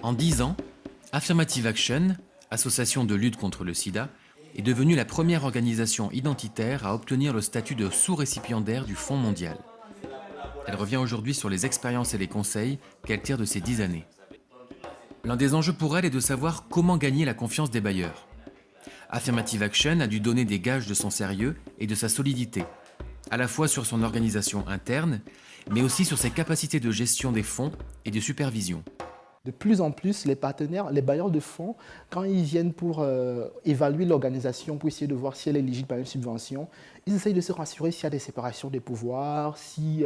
En 10 ans, Affirmative Action, association de lutte contre le sida, est devenue la première organisation identitaire à obtenir le statut de sous-récipiendaire du Fonds mondial. Elle revient aujourd'hui sur les expériences et les conseils qu'elle tire de ces 10 années. L'un des enjeux pour elle est de savoir comment gagner la confiance des bailleurs. Affirmative Action a dû donner des gages de son sérieux et de sa solidité, à la fois sur son organisation interne, mais aussi sur ses capacités de gestion des fonds et de supervision. De plus en plus, les partenaires, les bailleurs de fonds, quand ils viennent pour évaluer l'organisation, pour essayer de voir si elle est éligible à une subvention, ils essayent de se rassurer s'il y a des séparations des pouvoirs, si,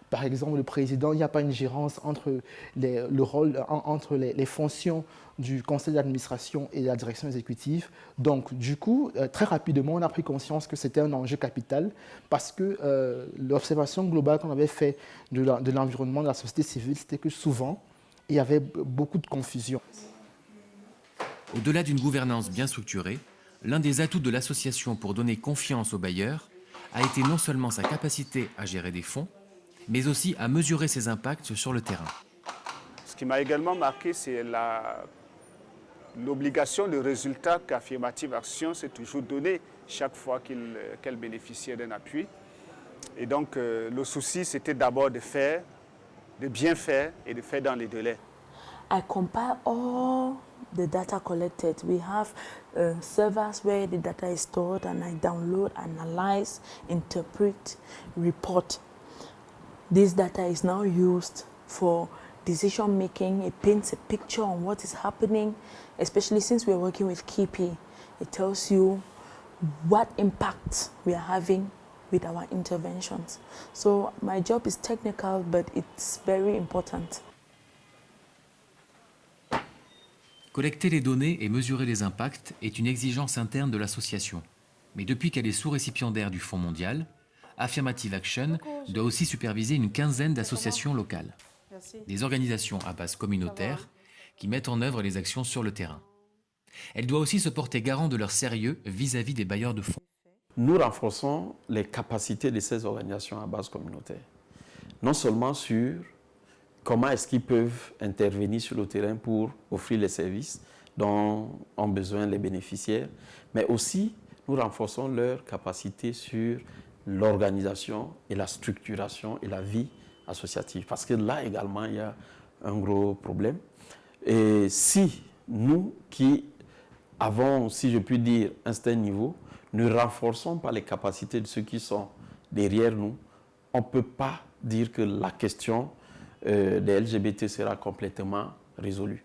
par exemple, le président, il n'y a pas une gérance entre les fonctions du conseil d'administration et de la direction exécutive. Donc, du coup, très rapidement, on a pris conscience que c'était un enjeu capital parce que l'observation globale qu'on avait faite de l'environnement de la société civile, c'était que souvent, il y avait beaucoup de confusion. Au-delà d'une gouvernance bien structurée, l'un des atouts de l'association pour donner confiance aux bailleurs a été non seulement sa capacité à gérer des fonds, mais aussi à mesurer ses impacts sur le terrain. Ce qui m'a également marqué, c'est l'obligation de résultat qu'Affirmative Action s'est toujours donnée chaque fois qu'elle bénéficiait d'un appui. Et donc, le souci, c'était d'abord de bien faire et de faire dans les délais. I compile all the data collected. We have servers where the data is stored, and I download, analyze, interpret, report. This data is now used for decision making. It paints a picture on what is happening, especially since we're working with KIPI. It tells you what impact we are having with our interventions. So my job is technical, but it's very important. Collecter les données et mesurer les impacts est une exigence interne de l'association. Mais depuis qu'elle est sous-récipiendaire du Fonds mondial, Affirmative Action doit aussi superviser une quinzaine d'associations locales. Des organisations à base communautaire qui mettent en œuvre les actions sur le terrain. Elle doit aussi se porter garant de leur sérieux vis-à-vis des bailleurs de fonds. Nous renforçons les capacités de ces organisations à base communautaire. Non seulement sur comment est-ce qu'ils peuvent intervenir sur le terrain pour offrir les services dont ont besoin les bénéficiaires, mais aussi nous renforçons leurs capacités sur l'organisation et la structuration et la vie associative. Parce que là également, il y a un gros problème. Et si nous qui avons, si je puis dire, un certain niveau, ne renforçons pas les capacités de ceux qui sont derrière nous, on ne peut pas dire que la question des LGBT sera complètement résolue.